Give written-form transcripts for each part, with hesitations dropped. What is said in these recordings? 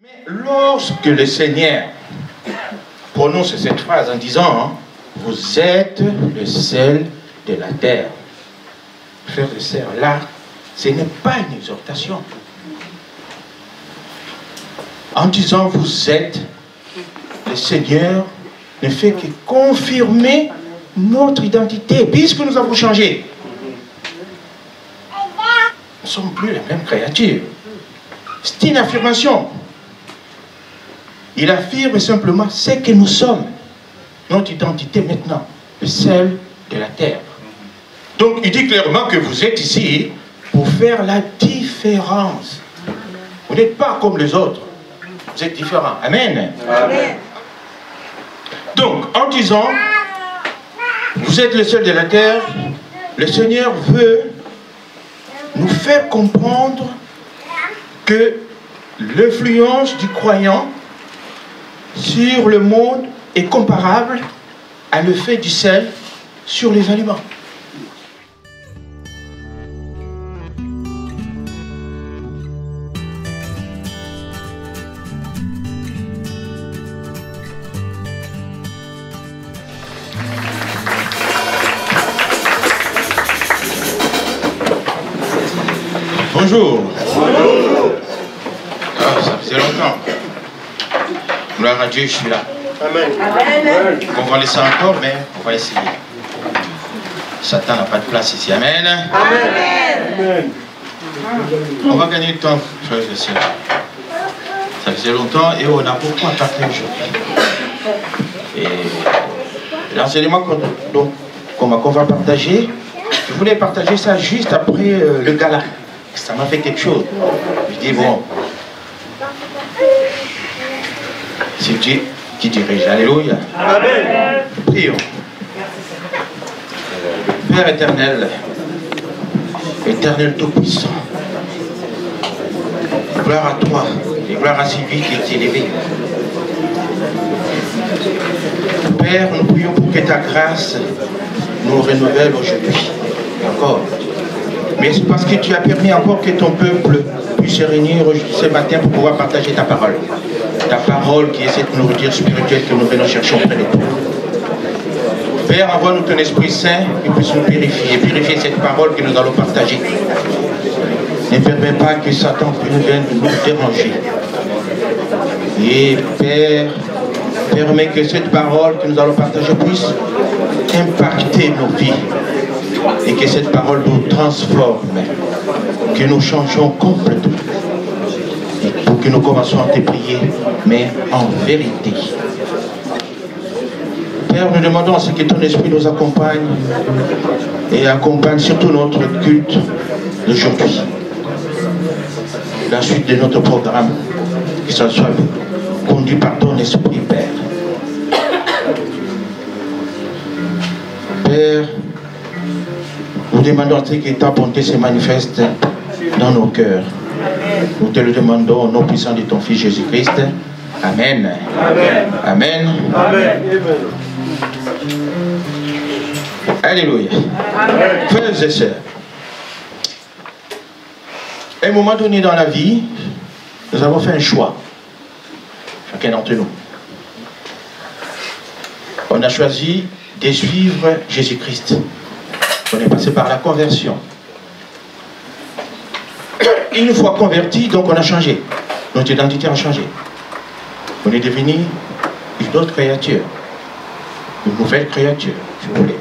Mais lorsque le Seigneur prononce cette phrase en disant « Vous êtes le sel de la terre », frères et sœurs, là, ce n'est pas une exhortation. En disant « Vous êtes », le Seigneur ne fait que confirmer notre identité, puisque nous avons changé. Nous ne sommes plus les mêmes créatures. C'est une affirmation. Il affirme simplement ce que nous sommes. Notre identité maintenant, le sel de la terre. Donc il dit clairement que vous êtes ici pour faire la différence. Vous n'êtes pas comme les autres. Vous êtes différents. Amen. Amen. Donc, en disant, vous êtes le sel de la terre, le Seigneur veut nous faire comprendre que l'influence du croyant sur le monde est comparable à l'effet du sel sur les aliments. Bonjour. Bonjour. Ah, ça faisait longtemps. Gloire à Dieu, je suis là. Amen. Amen. On va laisser encore, mais on va essayer. Satan n'a pas de place ici. Amen. Amen. Amen. On va gagner le temps, frères et sœurs. Ça faisait longtemps et on a beaucoup à partager aujourd'hui. Et l'enseignement qu'on va partager, je voulais partager ça juste après le gala. Ça m'a fait quelque chose. Je dis, bon, c'est Dieu qui dirige. Alléluia. Amen. Prions. Père éternel, éternel tout-puissant, gloire à toi et gloire à celui qui est élevé. Père, nous prions pour que ta grâce nous renouvelle aujourd'hui. Encore. Mais c'est parce que tu as permis encore que ton peuple puisse se réunir ce matin pour pouvoir partager ta parole. Ta parole qui est cette nourriture spirituelle que nous venons chercher auprès de toi. Père, envoie-nous ton Esprit Saint qui puisse nous purifier cette parole que nous allons partager. Ne permets pas que Satan vienne nous déranger. Et Père, permets que cette parole que nous allons partager puisse impacter nos vies. Et que cette parole nous transforme, que nous changeons complètement, et pour que nous commencions à te prier, mais en vérité. Père, nous demandons à ce que ton esprit nous accompagne et accompagne surtout notre culte d'aujourd'hui. La suite de notre programme, que ce soit conduit par ton esprit, Père. Père, nous demandons à ce que ta bonté se manifeste dans nos cœurs. Nous te le demandons au nom puissant de ton Fils Jésus-Christ. Amen. Amen. Amen. Amen. Alléluia. Amen. Frères et sœurs, à un moment donné dans la vie, nous avons fait un choix. Chacun d'entre nous. On a choisi de suivre Jésus-Christ. On est passé par la conversion. Une fois converti, donc on a changé. Notre identité a changé. On est devenu une autre créature. Une nouvelle créature, si vous voulez.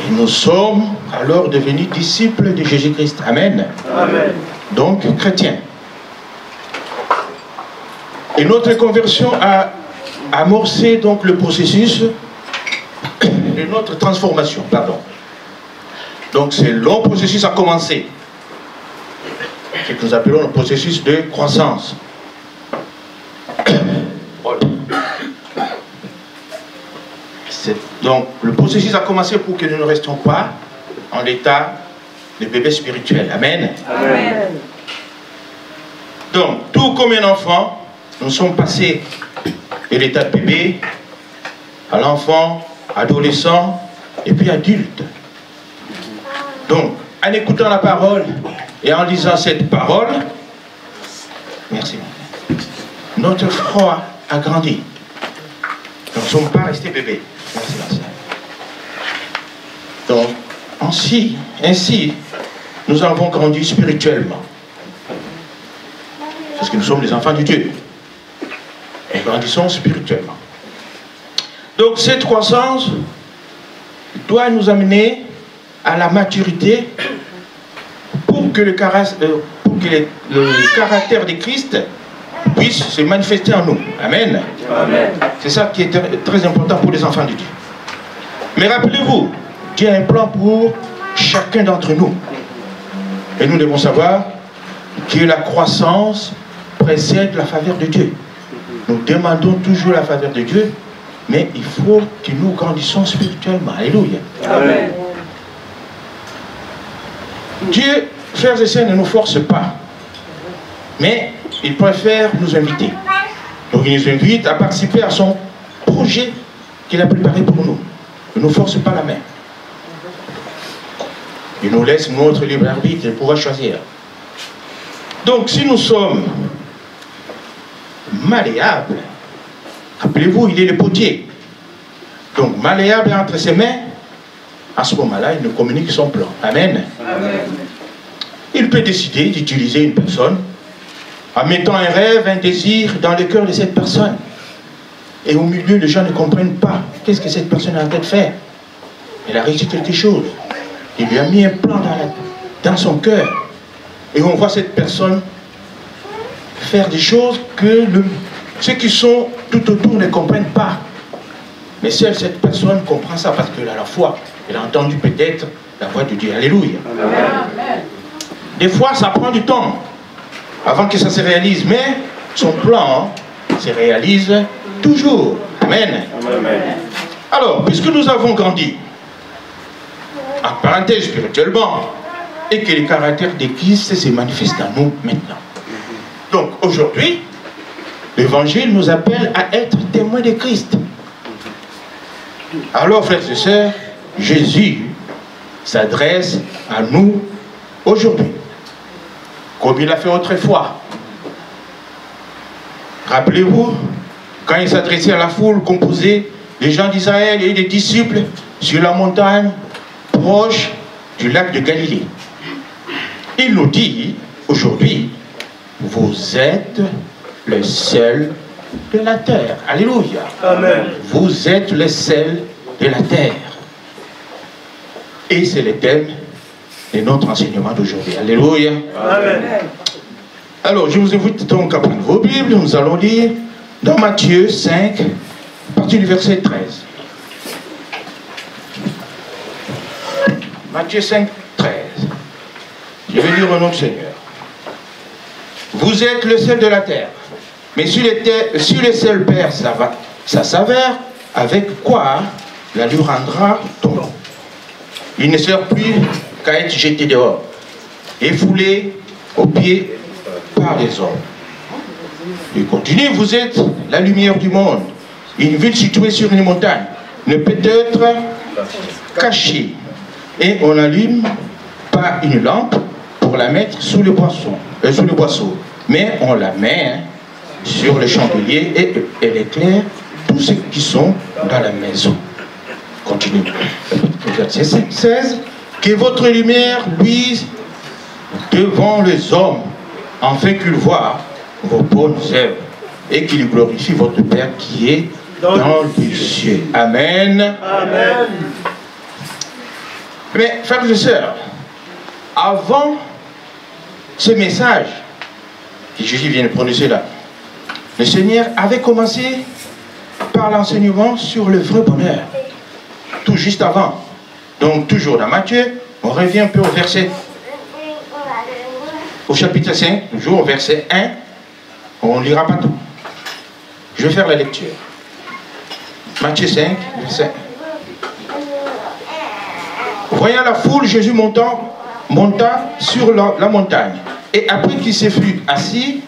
Et nous sommes alors devenus disciples de Jésus-Christ. Amen. Amen. Donc, chrétiens. Et notre conversion a amorcé donc le processus de notre transformation, pardon. Donc ce long processus a commencé. Ce que nous appelons le processus de croissance. Donc le processus a commencé pour que nous ne restions pas en l'état de bébé spirituel. Amen. Amen. Donc tout comme un enfant, nous sommes passés de l'état de bébé à l'enfant, adolescent et puis adulte. Donc, en écoutant la parole et en lisant cette parole, Merci. Notre foi a grandi. Nous ne sommes pas restés bébés. Merci, merci. Donc, ainsi, nous avons grandi spirituellement. Parce que nous sommes des enfants de Dieu. Et grandissons spirituellement. Donc, cette croissance doit nous amener à la maturité pour que le caractère de Christ puisse se manifester en nous. Amen. Amen. C'est ça qui est très important pour les enfants de Dieu. Mais rappelez-vous, Dieu a un plan pour chacun d'entre nous. Et nous devons savoir que la croissance précède la faveur de Dieu. Nous demandons toujours la faveur de Dieu, mais il faut que nous grandissons spirituellement. Alléluia. Amen. Dieu, frères et sœurs, ne nous force pas, mais il préfère nous inviter. Donc il nous invite à participer à son projet qu'il a préparé pour nous. Il ne nous force pas la main. Il nous laisse notre libre arbitre de pouvoir choisir. Donc si nous sommes malléables, rappelez-vous, il est le potier. Donc malléable entre ses mains, à ce moment-là, il nous communique son plan. Amen. Amen. Il peut décider d'utiliser une personne en mettant un rêve, un désir dans le cœur de cette personne. Et au milieu, les gens ne comprennent pas. Qu'est-ce que cette personne a en tête de faire? Elle a réussi quelque chose. Il lui a mis un plan dans son cœur. Et on voit cette personne faire des choses que ceux qui sont tout autour ne comprennent pas. Mais seule cette personne comprend ça parce qu'elle a la foi. Elle a entendu peut-être la voix de Dieu. Alléluia. Amen. Des fois, ça prend du temps avant que ça se réalise. Mais son plan se réalise toujours. Amen. Amen. Alors, puisque nous avons grandi, en parenthèse spirituellement, et que le caractère de Christ se manifeste en nous maintenant. Donc, aujourd'hui, l'Évangile nous appelle à être témoins de Christ. Alors, frères et sœurs, Jésus s'adresse à nous aujourd'hui, comme il l'a fait autrefois. Rappelez-vous, quand il s'adressait à la foule composée des gens d'Israël et des disciples sur la montagne proche du lac de Galilée. Il nous dit aujourd'hui, vous êtes le sel de la terre. Alléluia. Amen. Vous êtes le sel de la terre. Et c'est le thème de notre enseignement d'aujourd'hui. Alléluia. Amen. Alors, je vous invite donc à prendre vos Bibles. Nous allons lire dans Matthieu 5, à partir du verset 13. Matthieu 5, 13. Je vais lire au nom du Seigneur. Vous êtes le sel de la terre. Mais si le sel perd sa saveur, avec quoi la lui rendra-t-on? Il ne sert plus qu'à être jeté dehors et foulé aux pieds par les hommes. Il continue, vous êtes la lumière du monde. Une ville située sur une montagne ne peut être cachée. Et on n'allume pas une lampe pour la mettre sous le boisseau, mais on la met sur le chandelier et elle éclaire tous ceux qui sont dans la maison. Continue. Verset 16. Que votre lumière luise devant les hommes, afin qu'ils voient vos bonnes œuvres et qu'ils glorifient votre Père qui est dans les cieux. Amen. Amen. Mais, frères et sœurs, avant ce message que Jésus vient de prononcer là, le Seigneur avait commencé par l'enseignement sur le vrai bonheur. Tout juste avant. Donc, toujours dans Matthieu, on revient un peu au chapitre 5, toujours au verset 1. On ne lira pas tout. Je vais faire la lecture. Matthieu 5, verset 1. Voyant la foule, Jésus monta sur la montagne. Et après qu'il se fut assis,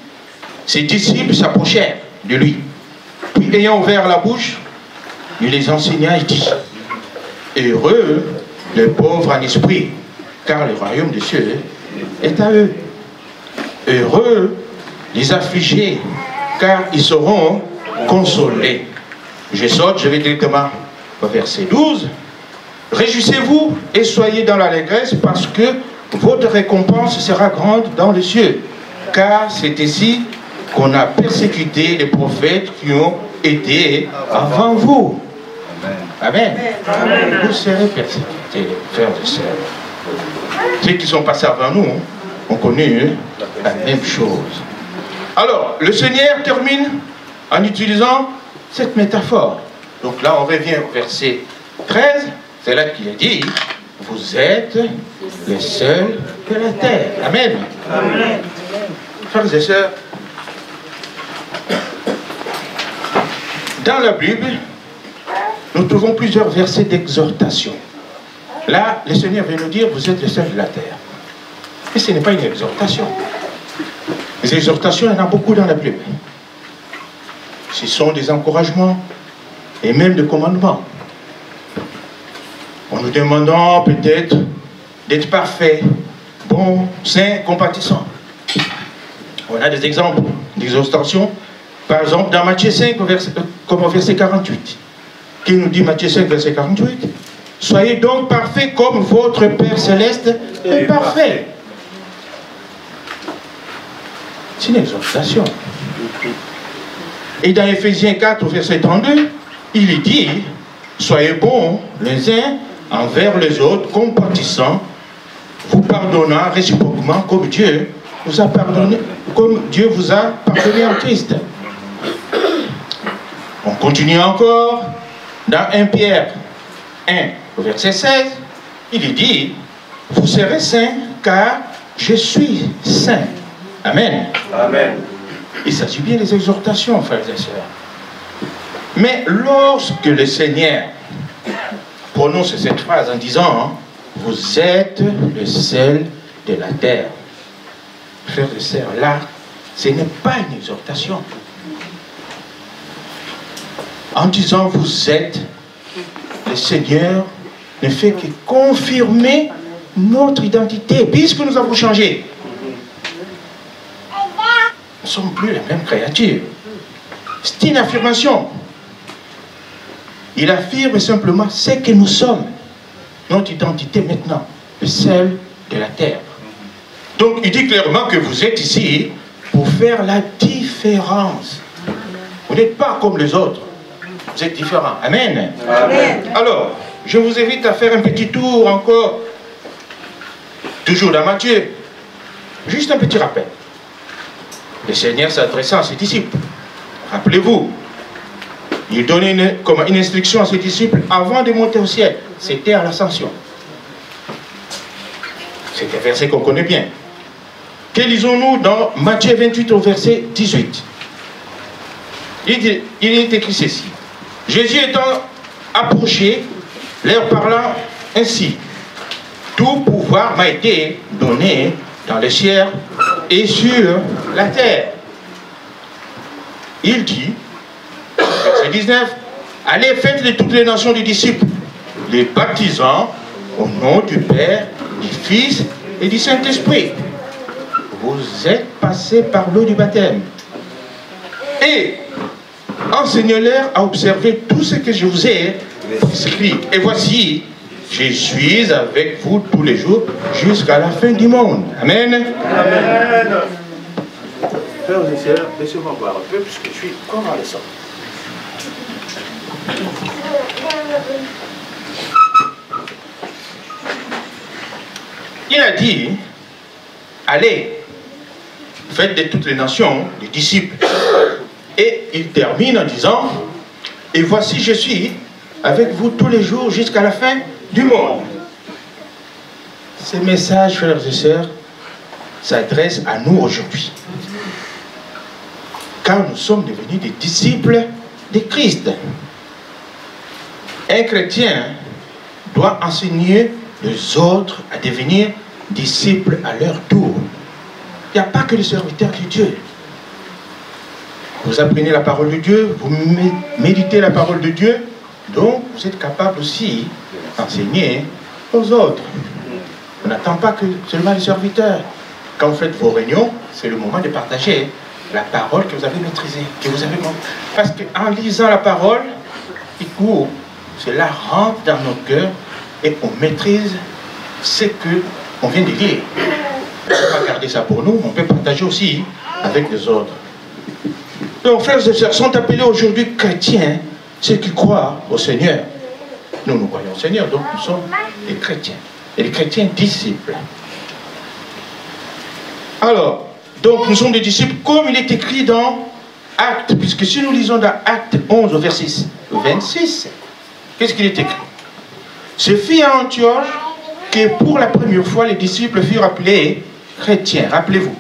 ses disciples s'approchèrent de lui. Puis ayant ouvert la bouche, il les enseigna et dit: heureux les pauvres en esprit, car le royaume des cieux est à eux. Heureux les affligés, car ils seront consolés. Je saute, je vais directement au verset 12. Réjouissez-vous et soyez dans l'allégresse parce que votre récompense sera grande dans les cieux. Car c'est ici qu'on a persécuté les prophètes qui ont été avant vous. Amen. Amen. Vous serez persécutés, frères et sœurs. Ceux qui sont passés avant nous ont connu la même chose. Alors, le Seigneur termine en utilisant cette métaphore. Donc là, on revient au verset 13. C'est là qu'il est dit, vous êtes les seuls de la terre. Amen. Amen. Frères et sœurs, dans la Bible, nous trouvons plusieurs versets d'exhortation. Là, le Seigneur vient nous dire, vous êtes les seuls de la terre. Mais ce n'est pas une exhortation. Les exhortations, il y en a beaucoup dans la Bible. Ce sont des encouragements et même des commandements. En nous demandant peut-être d'être parfaits, bons, saints, compatissants. On a des exemples d'exhortation. Par exemple, dans Matthieu 5, comme au verset 48. Qui nous dit Matthieu 5, verset 48? Soyez donc parfaits comme votre Père Céleste est parfait. C'est une exhortation. Et dans Éphésiens 4, verset 32, il est dit, soyez bons les uns envers les autres, compatissants, vous pardonnant réciproquement comme Dieu vous a pardonné, comme Dieu vous a pardonné en Christ. On continue encore dans 1 Pierre 1, verset 16, il est dit, vous serez saints car je suis saint. Amen. Amen. Il s'agit bien des exhortations, frères et sœurs. Mais lorsque le Seigneur prononce cette phrase en disant, vous êtes le sel de la terre. Frères et sœurs, là, ce n'est pas une exhortation. En disant vous êtes, le Seigneur ne fait que confirmer notre identité, puisque nous avons changé. Nous ne sommes plus les mêmes créatures. C'est une affirmation. Il affirme simplement ce que nous sommes. Notre identité maintenant, le sel de la terre. Donc il dit clairement que vous êtes ici pour faire la différence. Vous n'êtes pas comme les autres. Vous êtes différents. Amen. Amen. Alors, je vous invite à faire un petit tour encore. Toujours dans Matthieu. Juste un petit rappel. Le Seigneur s'adressant à ses disciples. Rappelez-vous, il donnait une instruction à ses disciples avant de monter au ciel. C'était à l'ascension. C'est un verset qu'on connaît bien. Que lisons-nous dans Matthieu 28 au verset 18? Il est écrit ceci. Jésus étant approché, leur parlant ainsi. Tout pouvoir m'a été donné dans le ciel et sur la terre. Il dit, verset 19, allez, faites de toutes les nations des disciples, les baptisant au nom du Père, du Fils et du Saint-Esprit. Vous êtes passés par l'eau du baptême. Et enseignez-leur à observer tout ce que je vous ai prescrit. Et voici, je suis avec vous tous les jours jusqu'à la fin du monde. Amen. Amen. Frères et sœurs, laissez-moi voir un peu puisque je suis convalescent. Il a dit, allez, faites de toutes les nations des disciples. Et il termine en disant, et voici je suis avec vous tous les jours jusqu'à la fin du monde. Ces messages, frères et sœurs, s'adressent à nous aujourd'hui. Car nous sommes devenus des disciples de Christ. Un chrétien doit enseigner les autres à devenir disciples à leur tour. Il n'y a pas que les serviteurs de Dieu. Vous apprenez la parole de Dieu, vous méditez la parole de Dieu, donc vous êtes capable aussi d'enseigner aux autres. On n'attend pas que seulement les serviteurs. Quand vous faites vos réunions, c'est le moment de partager la parole que vous avez maîtrisée, que vous avez compris. Parce qu'en lisant la parole, du coup, cela rentre dans nos cœurs et on maîtrise ce qu'on vient de lire. On ne peut pas garder ça pour nous, on peut partager aussi avec les autres. Donc, frères et sœurs, sont appelés aujourd'hui chrétiens, ceux qui croient au Seigneur. Nous croyons au Seigneur, donc nous sommes des chrétiens. Et les chrétiens disciples. Alors, donc nous sommes des disciples comme il est écrit dans Actes, puisque si nous lisons dans Actes 11 au verset 26, qu'est-ce qu'il est écrit? Ce fut à Antioche que pour la première fois les disciples furent appelés chrétiens, rappelez-vous.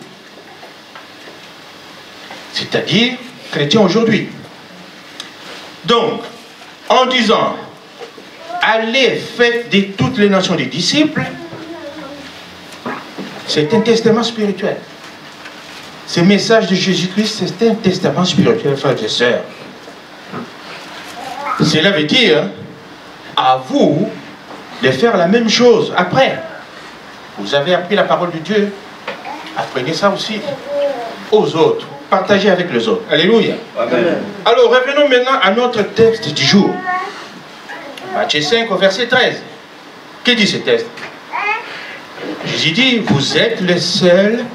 C'est-à-dire chrétiens aujourd'hui. Donc, en disant, allez, faites de toutes les nations des disciples, c'est un testament spirituel. Ce message de Jésus-Christ, c'est un testament spirituel, frères et sœurs. Cela veut dire, à vous de faire la même chose après. Vous avez appris la parole de Dieu, apprenez ça aussi aux autres. Partagez avec les autres. Alléluia. Amen. Alors, revenons maintenant à notre texte du jour. Matthieu 5 au verset 13. Que dit ce texte? Jésus dit, vous êtes le sel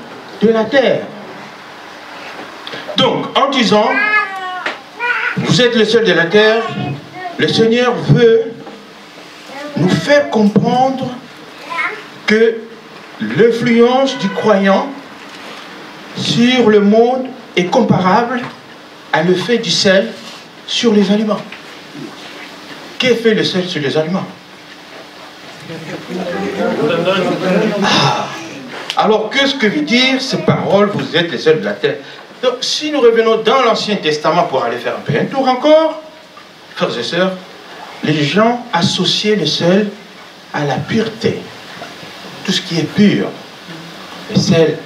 de la terre. Donc, en disant, vous êtes le sel de la terre, le Seigneur veut nous faire comprendre que l'influence du croyant sur le monde est comparable à l'effet du sel sur les aliments. Qu'est fait le sel sur les aliments? Alors, qu'est-ce que veut dire ces paroles, vous êtes les sel de la terre? Donc, si nous revenons dans l'Ancien Testament pour aller faire un peu un tour encore, frères et sœurs, les gens associaient le sel à la pureté. Tout ce qui est pur. Le sel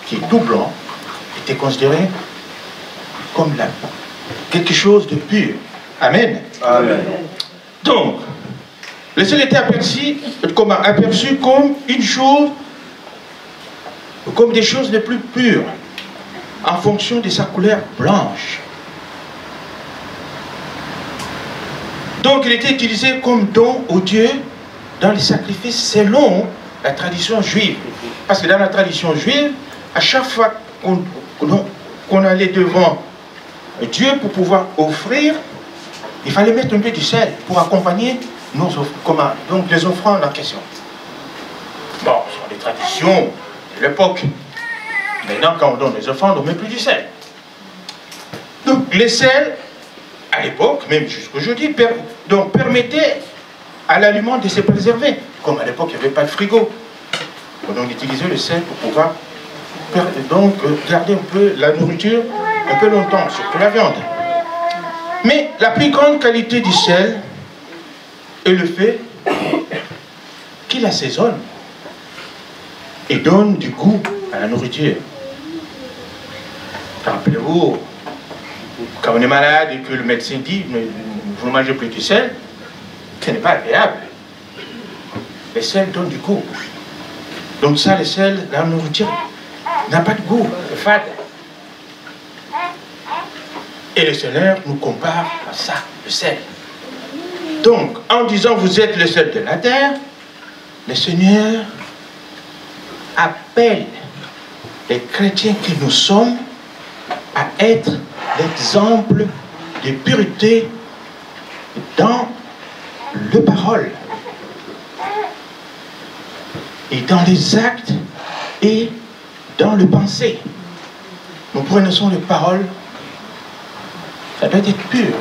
qui est tout blanc était considéré comme quelque chose de pur. Amen. Amen. Donc, le sel était aperçu comme une chose, comme des choses les plus pures, en fonction de sa couleur blanche. Donc, il était utilisé comme don au Dieu dans les sacrifices selon la tradition juive. Parce que dans la tradition juive, à chaque fois qu'on allait devant Dieu pour pouvoir offrir, il fallait mettre un peu du sel pour accompagner donc les offrandes en question. Bon, ce sont des traditions de l'époque. Maintenant, quand on donne les offrandes, on ne met plus du sel. Donc, le sel, à l'époque, même jusqu'aujourd'hui, permettait à l'aliment de se préserver. Comme à l'époque, il n'y avait pas de frigo. On utilisait le sel pour pouvoir garder un peu la nourriture un peu longtemps, surtout la viande. Mais la plus grande qualité du sel est le fait qu'il assaisonne et donne du goût à la nourriture. Rappelez-vous, quand on est malade et que le médecin dit vous ne mangez plus du sel, ce n'est pas agréable. Le sel donne du goût. Donc ça, le sel, la nourriture n'a pas de goût, c'est fade. Et le Seigneur nous compare à ça, le sel. Donc, en disant vous êtes le sel de la terre, le Seigneur appelle les chrétiens que nous sommes à être l'exemple de pureté dans les paroles et dans les actes et dans le pensée. Nous prononçons les paroles, ça doit être pur.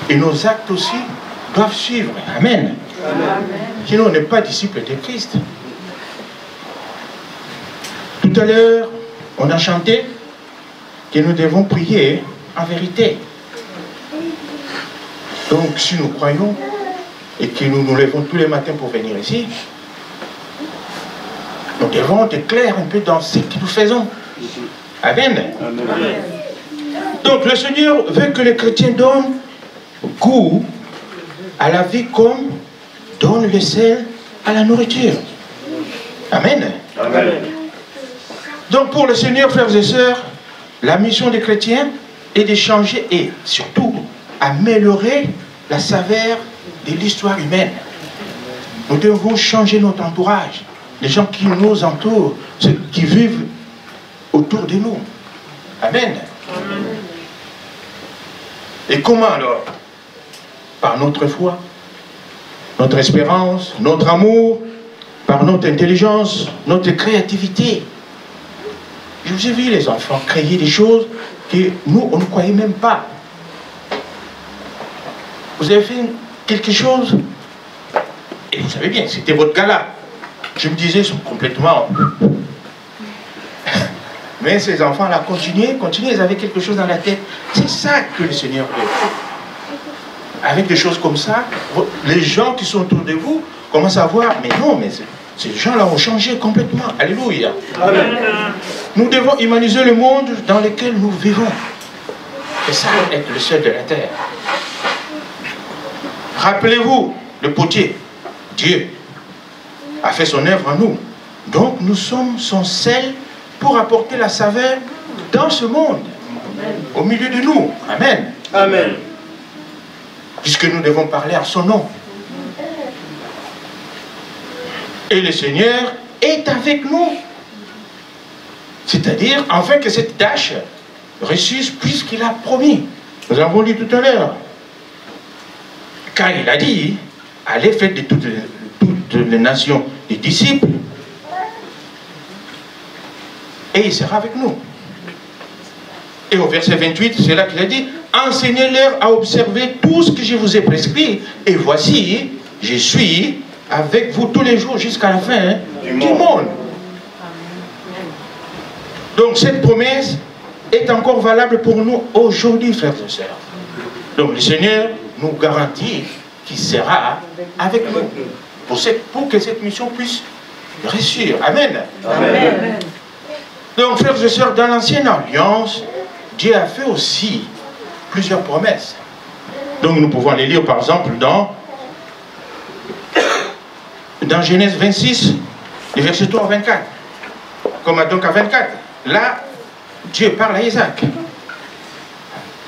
Et nos actes aussi doivent suivre. Amen. Amen. Sinon, on n'est pas disciple de Christ. Tout à l'heure, on a chanté que nous devons prier en vérité. Donc, si nous croyons et que nous nous levons tous les matins pour venir ici, nous devons être clairs un peu dans ce que nous faisons. Amen. Amen. Donc, le Seigneur veut que les chrétiens donnent goût à la vie comme donne le sel à la nourriture. Amen. Amen. Donc pour le Seigneur, frères et sœurs, La mission des chrétiens est de changer et surtout améliorer la saveur de l'histoire humaine. Nous devons changer notre entourage, les gens qui nous entourent, ceux qui vivent autour de nous. Amen. Et comment alors? Par notre foi, notre espérance, notre amour, par notre intelligence, notre créativité. Je vous ai vu les enfants créer des choses que nous, on ne croyait même pas. Vous avez fait quelque chose, et vous savez bien, c'était votre gala. Je me disais, ils sont complètement... Mais ces enfants-là, continuez, ils avaient quelque chose dans la tête. C'est ça que le Seigneur veut. Avec des choses comme ça, les gens qui sont autour de vous commencent à voir, mais non, mais ces gens-là ont changé complètement. Alléluia. Amen. Nous devons humaniser le monde dans lequel nous vivons. C'est ça, être le seul de la terre. Rappelez-vous, le potier, Dieu, a fait son œuvre en nous. Donc, nous sommes son sel pour apporter la saveur dans ce monde, au milieu de nous. Amen. Amen. Puisque nous devons parler à son nom. Et le Seigneur est avec nous. C'est-à-dire, afin que cette tâche réussisse, puisqu'il a promis. Nous avons lu tout à l'heure. Car il a dit, allez faire de toutes les nations des disciples. Et il sera avec nous. Et au verset 28, c'est là qu'il a dit, enseignez-leur à observer tout ce que je vous ai prescrit. Et voici, je suis avec vous tous les jours jusqu'à la fin du monde. Donc cette promesse est encore valable pour nous aujourd'hui, frères et sœurs. Donc le Seigneur nous garantit qu'il sera avec nous pour que cette mission puisse réussir. Amen. Amen. Donc frères et sœurs, dans l'ancienne alliance, Dieu a fait aussi plusieurs promesses. Donc nous pouvons les lire par exemple dans Genèse 26, le verset 3 à 24. Comme donc à 24. Là, Dieu parle à Isaac.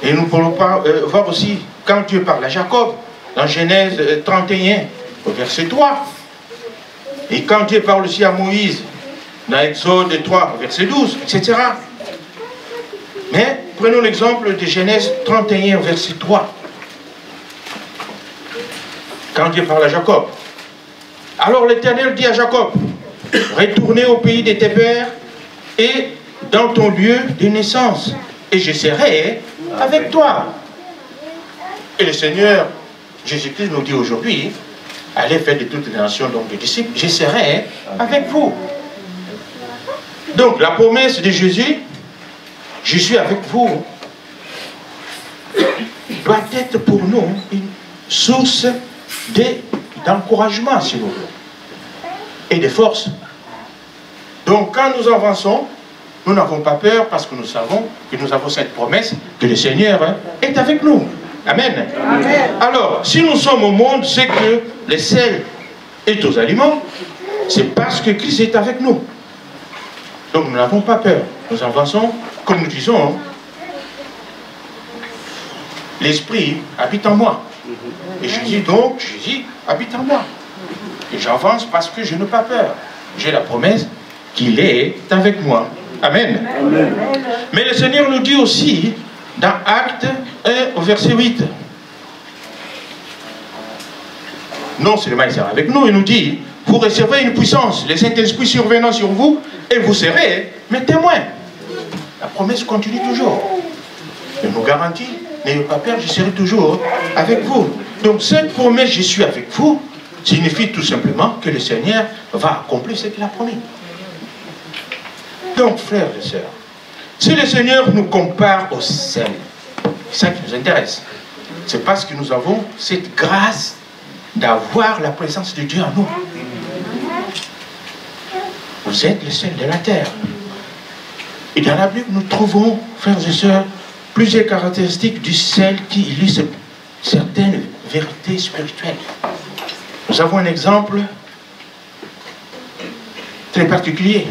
Et nous pouvons voir aussi quand Dieu parle à Jacob, dans Genèse 31, au verset 3. Et quand Dieu parle aussi à Moïse, dans Exode 3, verset 12, etc. Mais prenons l'exemple de Genèse 31, verset 3. Quand Dieu parle à Jacob. Alors l'Éternel dit à Jacob, retournez au pays de tes pères et dans ton lieu de naissance, et je serai avec toi. Et le Seigneur Jésus-Christ nous dit aujourd'hui, allez faire de toutes les nations donc des disciples, je serai avec vous. Donc la promesse de Jésus, je suis avec vous, doit être pour nous une source d'encouragement, si vous voulez, et de force. Donc quand nous avançons, nous n'avons pas peur parce que nous savons que nous avons cette promesse que le Seigneur est avec nous. Amen. Amen. Alors, si nous sommes au monde, c'est que le sel est aux aliments, c'est parce que Christ est avec nous. Donc nous n'avons pas peur. Nous avançons, comme nous disons, l'Esprit habite en moi. Et Jésus habite en moi. Et j'avance parce que je n'ai pas peur. J'ai la promesse qu'il est avec moi. Amen. Amen. Mais le Seigneur nous dit aussi, dans Actes 1, au verset 8, non seulement il sera avec nous, il nous dit, vous recevrez une puissance, le Saint-Esprit survenant sur vous, et vous serez mes témoins. La promesse continue toujours. Il nous garantit, n'ayez pas peur, je serai toujours avec vous. Donc cette promesse, je suis avec vous, signifie tout simplement que le Seigneur va accomplir ce qu'il a promis. Donc, frères et sœurs, si le Seigneur nous compare au sel, c'est ça qui nous intéresse. C'est parce que nous avons cette grâce d'avoir la présence de Dieu en nous. Vous êtes le sel de la terre. Et dans la Bible, nous trouvons, frères et sœurs, plusieurs caractéristiques du sel qui illustrent certaines vérités spirituelles. Nous avons un exemple très particulier.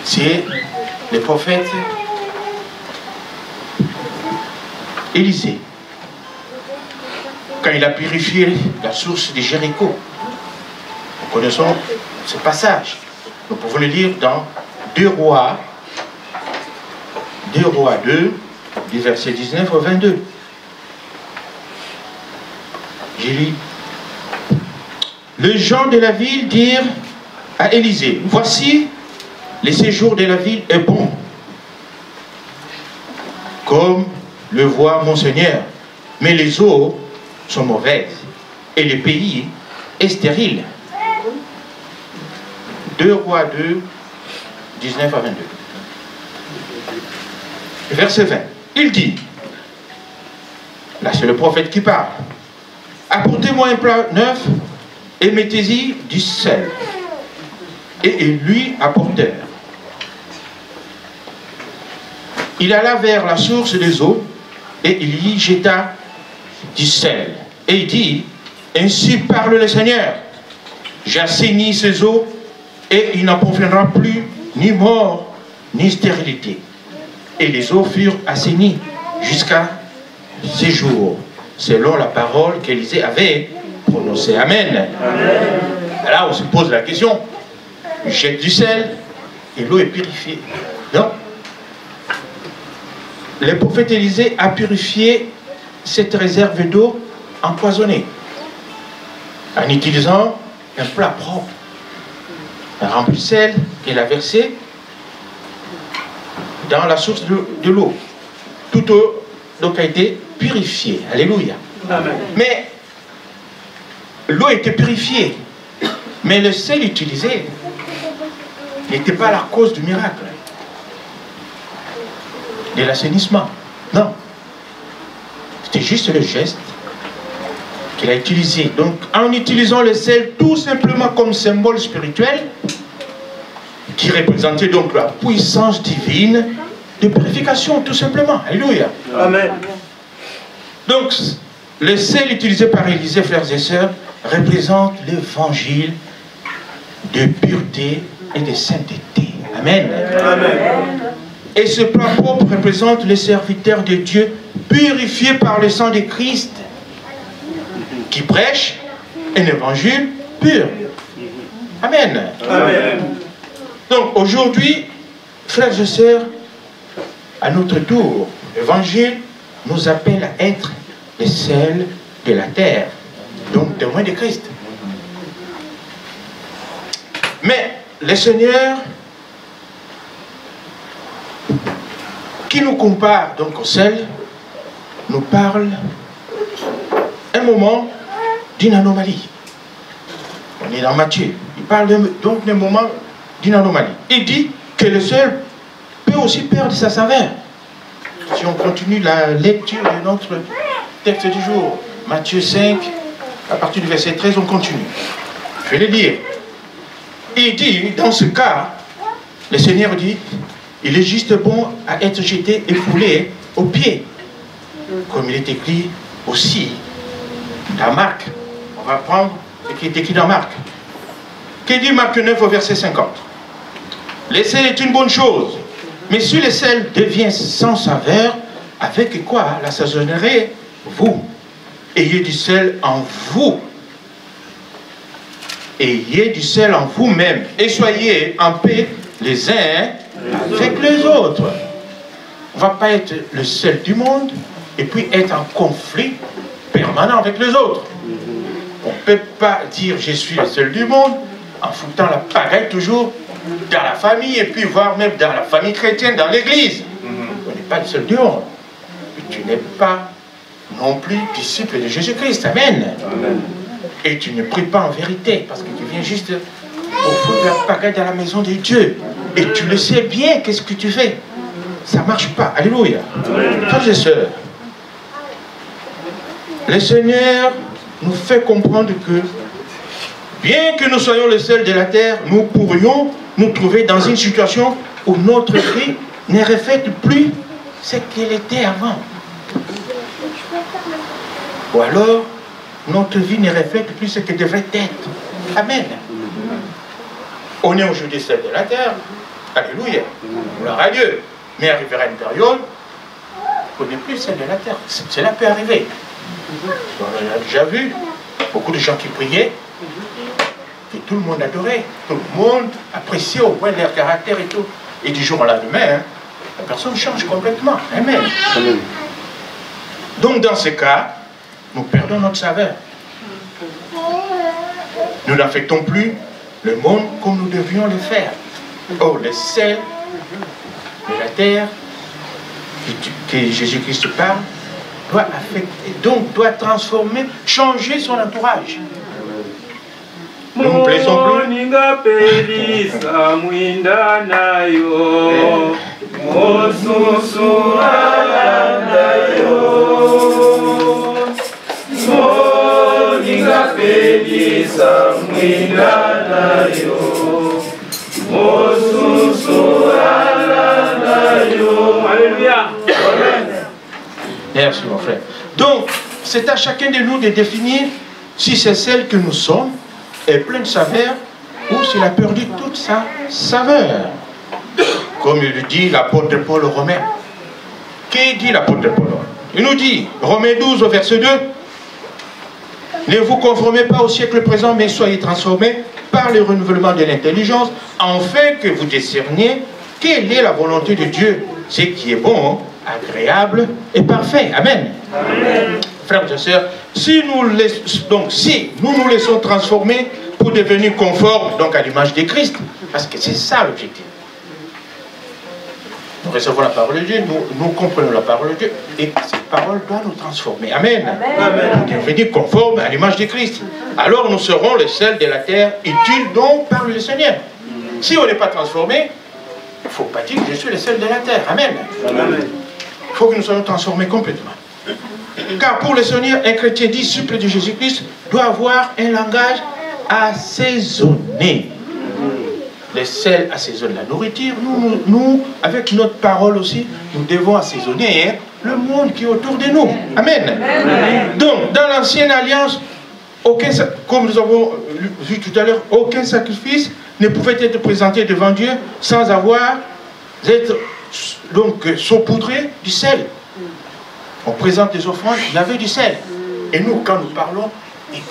C'est le prophète Élisée, quand il a purifié la source de Jéricho. Nous connaissons ce passage. Nous pouvons le lire dans 2 Rois 2, du verset 19 au 22. J'ai lu. Les gens de la ville dirent à Élisée, voici, le séjour de la ville est bon, comme le voit mon Seigneur, mais les eaux sont mauvaises et le pays est stérile. 2 Rois 2, 19 à 22. Verset 20. Il dit, là c'est le prophète qui parle, apportez-moi un plat neuf et mettez-y du sel. Et ils lui apportèrent. Il alla vers la source des eaux et il y jeta du sel. Et il dit, ainsi parle le Seigneur, j'assainis ces eaux et il n'en proviendra plus ni mort ni stérilité. Et les eaux furent assainies jusqu'à ces jours, selon la parole qu'Élisée avait prononcée. Amen. Amen. Là, on se pose la question, jette du sel et l'eau est purifiée. Non. Le prophète Élisée a purifié cette réserve d'eau empoisonnée en utilisant un plat propre. Il a rempli de sel et l'a versé dans la source de l'eau. Toute eau donc a été purifiée. Alléluia. Amen. Mais l'eau était purifiée. Mais le sel utilisé n'était pas la cause du miracle, de l'assainissement. Non. C'était juste le geste qu'il a utilisé. Donc, en utilisant le sel tout simplement comme symbole spirituel, qui représentait donc la puissance divine de purification, tout simplement. Alléluia. Amen. Donc, le sel utilisé par Élisée, frères et sœurs, représente l'évangile de pureté et de sainteté. Amen. Amen. Et ce plat propre représente le serviteur de Dieu purifié par le sang de Christ, qui prêche un évangile pur. Amen. Amen. Donc aujourd'hui, frères et sœurs, à notre tour, l'évangile nous appelle à être le sel de la terre, donc témoins de Christ. Mais le Seigneur, qui nous compare donc au sel, nous parle un moment d'une anomalie. On est dans Matthieu. Il parle donc d'un moment d'une anomalie. Il dit que le sel peut aussi perdre sa saveur. Si on continue la lecture de notre texte du jour, Matthieu 5, à partir du verset 13, on continue. Je vais le lire. Il dit, dans ce cas, le Seigneur dit, il est juste bon à être jeté et foulé aux pieds. Comme il est écrit aussi dans Marc. On va prendre ce qui est écrit dans Marc. Qui dit Marc 9 au verset 50. Le sel est une bonne chose, mais si le sel devient sans saveur, avec quoi l'assaisonnerez-vous? Ayez du sel en vous. Ayez du sel en vous-même et soyez en paix les uns avec les autres. On ne va pas être le sel du monde et puis être en conflit permanent avec les autres. On ne peut pas dire je suis le seul du monde en foutant la pagaille toujours dans la famille et puis voire même dans la famille chrétienne, dans l'église. On n'est pas le seul du monde. Et tu n'es pas non plus disciple de Jésus-Christ. Amen. Amen. Et tu ne pries pas en vérité parce que tu viens juste pour foutre la pagaille dans la maison de Dieu. Et tu le sais bien, qu'est-ce que tu fais? Ça ne marche pas. Alléluia. Frères et sœurs, le Seigneur nous fait comprendre que bien que nous soyons le sel de la terre, nous pourrions nous trouver dans une situation où notre vie ne reflète plus ce qu'elle était avant. Ou alors, notre vie ne reflète plus ce qu'elle devrait être. Amen. On est aujourd'hui sel de la terre, Alléluia. Gloire à Dieu. Mais arrivera une période, on n'est plus celle de la terre. Cela peut arriver. On a déjà vu beaucoup de gens qui priaient, et tout le monde adorait, tout le monde appréciait au point de leur caractère et tout. Et du jour au lendemain, la personne change complètement. Amen. Amen. Donc dans ce cas, nous perdons notre saveur. Nous n'affectons plus le monde comme nous devions le faire. Or, le sel de la terre que Jésus-Christ parle doit affecter, donc doit transformer, changer son entourage. Nous ne plaisons plus. Merci mon frère. Donc, c'est à chacun de nous de définir si c'est celle que nous sommes est pleine de saveur ou s'il a perdu toute sa saveur. Comme il le dit l'apôtre Paul aux Romains. Qu'est-ce dit l'apôtre Paul? Il nous dit, Romains 12 au verset 2, ne vous conformez pas au siècle présent, mais soyez transformés par le renouvellement de l'intelligence, afin que vous discerniez quelle est la volonté de Dieu, ce qui est bon, agréable et parfait. Amen. Amen. Frères et sœurs, si nous nous laissons transformer pour devenir conformes donc à l'image de Christ, parce que c'est ça l'objectif. Nous recevons la parole de Dieu, nous comprenons la parole de Dieu, et cette parole doit nous transformer. Amen. Amen. Pour devenir conformes à l'image de Christ. Alors nous serons le sel de la terre, utile donc par le Seigneur. Si on n'est pas transformé, il ne faut pas dire que je suis le sel de la terre. Amen. Amen. Il faut que nous soyons transformés complètement. Car pour le Seigneur, un chrétien disciple de Jésus-Christ doit avoir un langage assaisonné. Le sel assaisonne la nourriture. Nous, avec notre parole aussi, nous devons assaisonner le monde qui est autour de nous. Amen. Amen. Donc, dans l'ancienne alliance, comme nous avons vu tout à l'heure, aucun sacrifice ne pouvait être présenté devant Dieu sans avoir être donc saupoudré du sel. On présente des offrandes, il y avait du sel. Et nous, quand nous parlons, il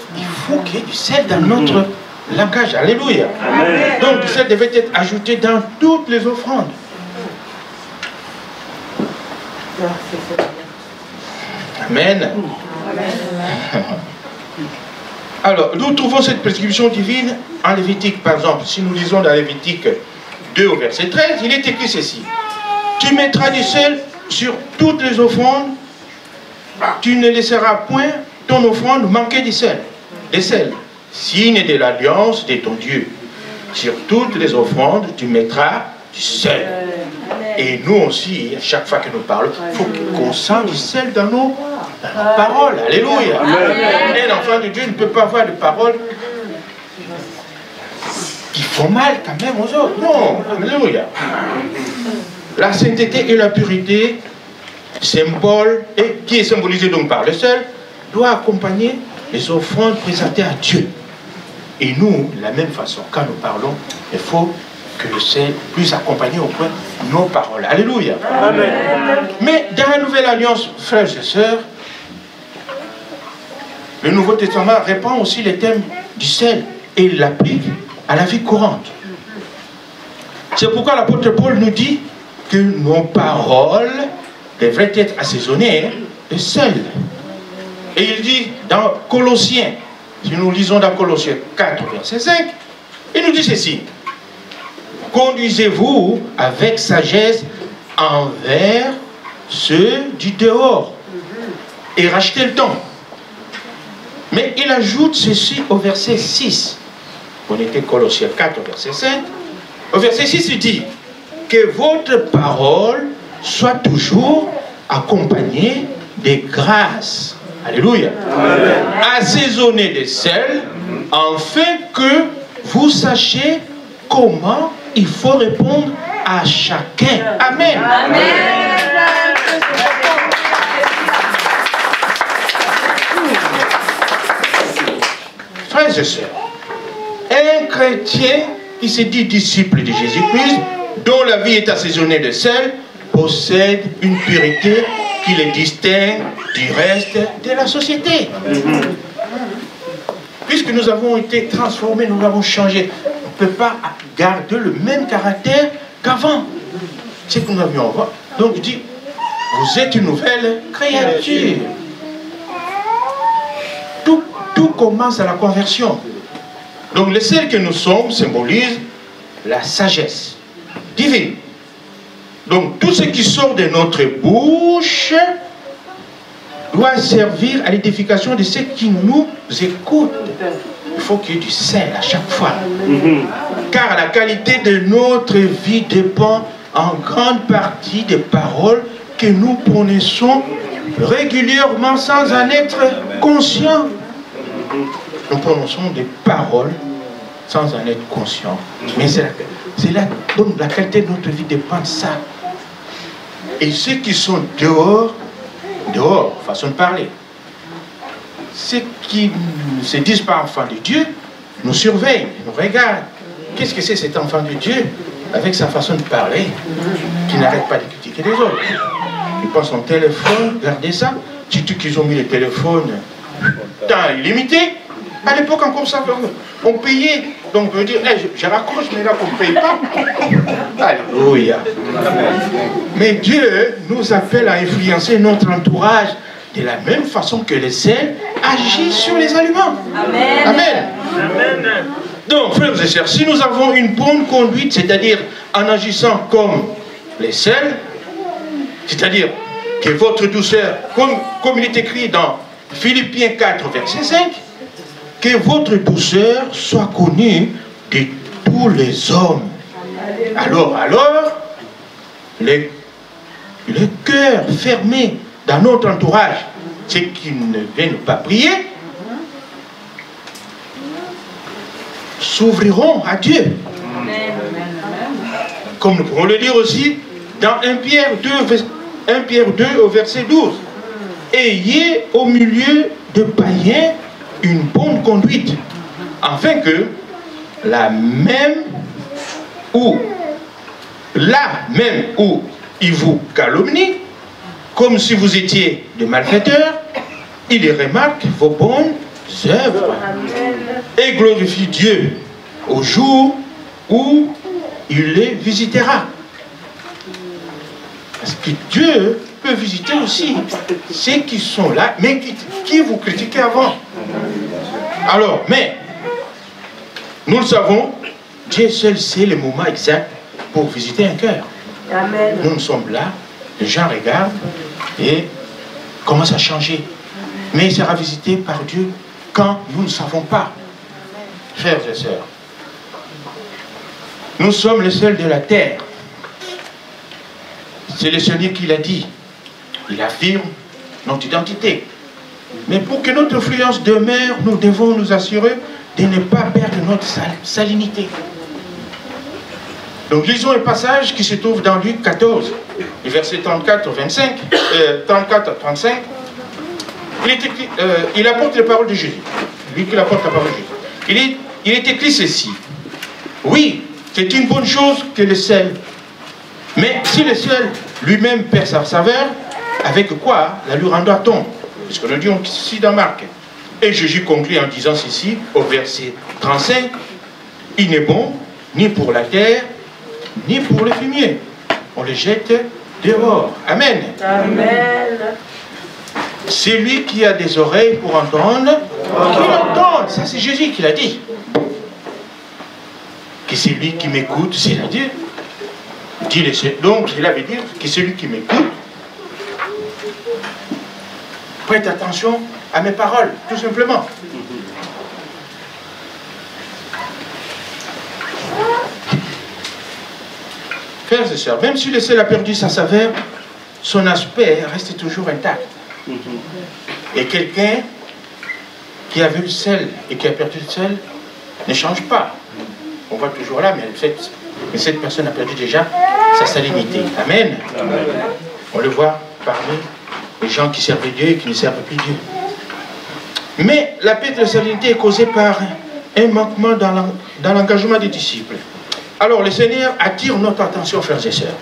faut qu'il y ait du sel dans notre langage. Alléluia. Amen. Donc, du sel devait être ajouté dans toutes les offrandes. Amen. Amen. Alors, nous trouvons cette prescription divine en Lévitique, par exemple. Si nous lisons dans Lévitique 2 au verset 13, il est écrit ceci. Tu mettras du sel sur toutes les offrandes. Tu ne laisseras point ton offrande manquer du sel. Des sels, signe de l'alliance de ton Dieu. Sur toutes les offrandes, tu mettras du sel. Et nous aussi, à chaque fois que nous parlons, il faut qu'on sente du sel dans nos paroles. Alléluia. Amen. Un enfant de Dieu ne peut pas avoir de paroles qui font mal quand même aux autres. Non. Alléluia. La sainteté et la pureté, symbole, et qui est symbolisé donc par le sel, doit accompagner les offrandes présentées à Dieu. Et nous, de la même façon, quand nous parlons, il faut que le sel puisse accompagner au point nos paroles. Alléluia. Amen. Mais dans la Nouvelle Alliance, frères et sœurs, le Nouveau Testament répand aussi les thèmes du sel et il l'applique à la vie courante. C'est pourquoi l'apôtre Paul nous dit que nos paroles devraient être assaisonnées de sel. Et il dit dans Colossiens, si nous lisons dans Colossiens 4, verset 5, il nous dit ceci. Conduisez-vous avec sagesse envers ceux du dehors et rachetez le temps. Mais il ajoute ceci au verset 6. On était Colossiens 4, verset 5. Au verset 6, il dit que votre parole soit toujours accompagnée des grâces. Alléluia. Amen. Assaisonnée de sel, afin que vous sachiez comment il faut répondre à chacun. Amen. Amen. Frères et sœurs, un chrétien qui se dit disciple de Jésus-Christ dont la vie est assaisonnée de sel, possèdent une pureté qui les distingue du reste de la société. Puisque nous avons été transformés, nous avons changé, on ne peut pas garder le même caractère qu'avant. C'est ce que nous avions avant. Donc il dit, vous êtes une nouvelle créature. Tout commence à la conversion. Donc le sel que nous sommes symbolise la sagesse divine. Donc tout ce qui sort de notre bouche doit servir à l'édification de ceux qui nous écoutent. Il faut qu'il y ait du sel à chaque fois. Car la qualité de notre vie dépend en grande partie des paroles que nous prononçons régulièrement sans en être conscients. Nous prononçons des paroles sans en être conscients. Mais donc la qualité de notre vie dépend de ça. Et ceux qui sont dehors, façon de parler, ceux qui ne se disent pas enfants de Dieu, nous surveillent, nous regardent. Qu'est-ce que c'est cet enfant de Dieu avec sa façon de parler, qui n'arrête pas de critiquer les autres? Il prend son téléphone, regardez ça, surtout qu'ils ont mis le téléphone temps illimité. À l'époque, encore ça, on payait. Donc, on veut dire, hey, je raccroche, mais là, on ne paye pas. Alléluia. Mais Dieu nous appelle à influencer notre entourage de la même façon que le sel agit sur les aliments. Amen. Amen. Amen. Donc, frères et sœurs, si nous avons une bonne conduite, c'est-à-dire en agissant comme les sels, c'est-à-dire que votre douceur, comme il est écrit dans Philippiens 4, verset 5, que votre douceur soit connue de tous les hommes. Alors, le cœur fermé dans notre entourage, ceux qui ne viennent pas prier, s'ouvriront à Dieu. Comme nous pouvons le dire aussi dans 1 Pierre 2 au verset 12. Ayez au milieu de païens une bonne conduite, afin que là même où ils vous calomnient, comme si vous étiez des malfaiteurs, ils remarquent vos bonnes œuvres et glorifient Dieu au jour où il les visitera. Parce que Dieu peut visiter aussi ceux qui sont là, mais qui vous critiquaient avant. Alors, mais, nous le savons, Dieu seul sait le moment exact pour visiter un cœur. Amen. Nous sommes là, les gens regardent et commencent à changer. Mais il sera visité par Dieu quand nous ne savons pas. Frères et sœurs, nous sommes les seuls de la terre. C'est le Seigneur qui l'a dit. Il affirme notre identité. Mais pour que notre influence demeure, nous devons nous assurer de ne pas perdre notre salinité. Donc lisons un passage qui se trouve dans Luc 14, les versets 34 à 35. Il apporte les paroles de Jésus. Lui qui apporte la parole de Jésus. Il est écrit ceci. Oui, c'est une bonne chose que le sel. Mais si le sel lui-même perd sa saveur, avec quoi la lui rendra-t-on? Parce que nous disons ici dans Marc. Et Jésus conclut en disant ceci, au verset 35, il n'est bon ni pour la terre, ni pour le fumier. On le jette dehors. Amen. Amen. Celui qui a des oreilles pour entendre, qu'il entende. Ça, c'est Jésus qui l'a dit. Que celui qui m'écoute, c'est-à-dire, donc, il avait dit que celui qui m'écoute, prête attention à mes paroles, tout simplement. Frères et sœurs, même si le sel a perdu sa saveur, son aspect reste toujours intact. Et quelqu'un qui a vu le sel et qui a perdu le sel ne change pas. On voit toujours là, mais cette personne a perdu déjà sa salinité. Amen. Amen. On le voit parmi les gens qui servaient Dieu et qui ne servent plus Dieu. Mais la perte de salinité est causée par un manquement dans l'engagement des disciples. Alors le Seigneur attire notre attention, frères et sœurs.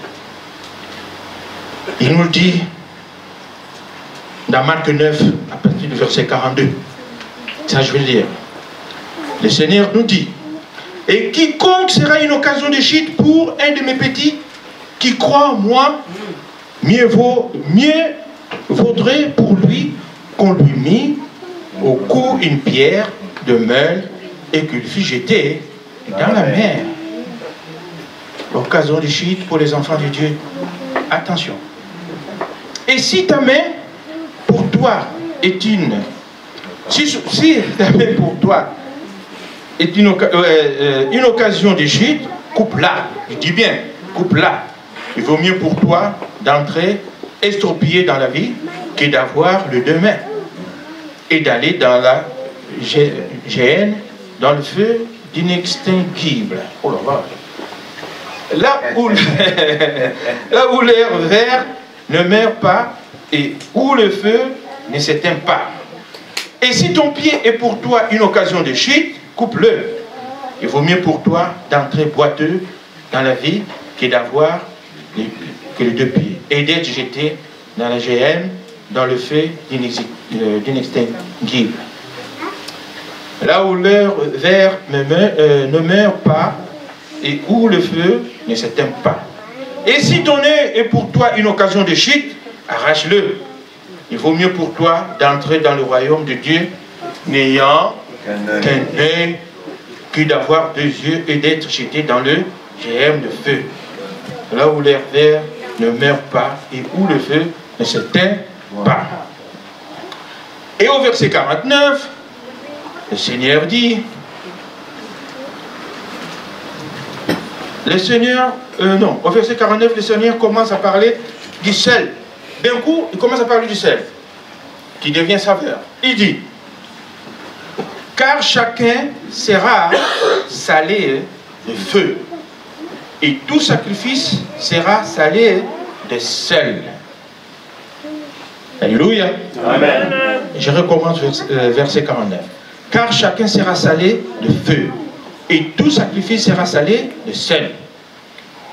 Il nous dit dans Marc 9, à partir du verset 42, ça je vais le lire. Le Seigneur nous dit, et quiconque sera une occasion de chute pour un de mes petits qui croit en moi, mieux vaudrait pour lui qu'on lui mit au cou une pierre de meule et qu'il fût jeté dans la mer. L'occasion de chute pour les enfants de Dieu. Attention. Et si ta main pour toi est une... Si ta main pour toi est une occasion de chute, coupe-la. Je dis bien, coupe-la. Il vaut mieux pour toi d'entrer estropié dans la vie que d'avoir le deux mains et d'aller dans la géhenne, dans le feu d'inextinguible. Oh là là où l'air vert ne meurt pas et où le feu ne s'éteint pas. Et si ton pied est pour toi une occasion de chute, coupe-le. Il vaut mieux pour toi d'entrer boiteux dans la vie que d'avoir les deux pieds et d'être jeté dans la géhenne, dans le feu d'inextinguible. Là où l'air vert ne meurt pas et où le feu ne s'éteint pas. Et si ton œil est pour toi une occasion de chute, arrache-le. Il vaut mieux pour toi d'entrer dans le royaume de Dieu n'ayant qu'un œil que d'avoir deux yeux et d'être jeté dans le géhenne de feu. Là où l'air vert ne meurt pas et où le feu ne s'éteint pas. Et au verset 49, le Seigneur dit, au verset 49, le Seigneur commence à parler du sel. D'un coup, il commence à parler du sel, qui devient saveur. Il dit, car chacun sera salé de feu, et tout sacrifice sera salé de sel. Alléluia. Amen. Je recommence verset 49. Car chacun sera salé de feu, et tout sacrifice sera salé de sel.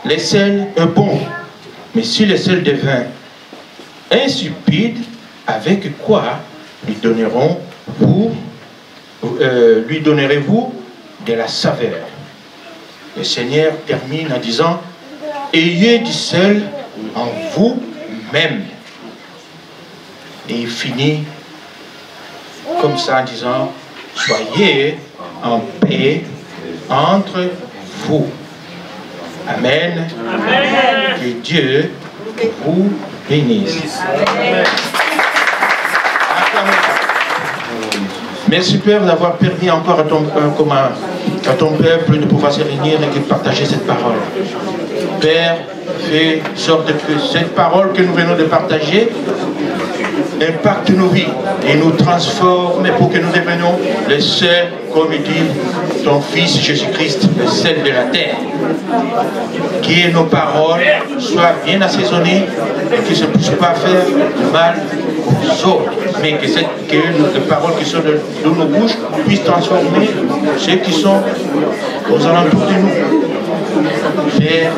Le sel est bon, mais si le sel devint insipide, avec quoi lui donnerez-vous de la saveur? Le Seigneur termine en disant, ayez du sel en vous-même. Et il finit comme ça en disant, soyez en paix entre vous. Amen. Amen. Que Dieu vous bénisse. Amen. Merci Père d'avoir permis encore à ton peuple de pouvoir se réunir et de partager cette parole. Père, fais sorte que cette parole que nous venons de partager impacte nos vies et nous transforme pour que nous devenions le sel, comme il dit ton Fils Jésus-Christ, le sel de la terre. Que nos paroles soient bien assaisonnées et que ça ne puisse pas faire du mal aux autres, mais que les paroles qui sont de nos bouches puissent transformer ceux qui sont aux alentours de nous. Père,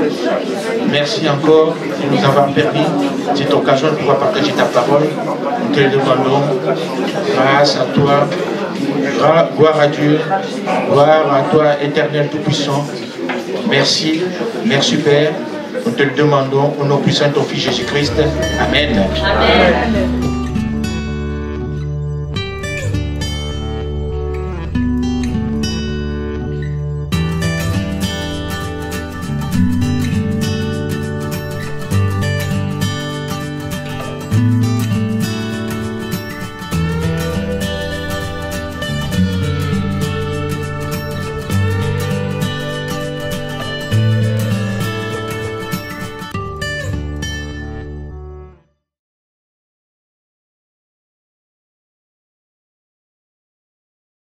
merci encore de nous avoir permis cette occasion de pouvoir partager ta parole. Nous te le demandons, grâce à toi, gloire à Dieu, gloire à toi, Éternel Tout-Puissant. Merci, merci Père. Nous te le demandons au nom puissant de ton Fils Jésus-Christ. Amen. Amen.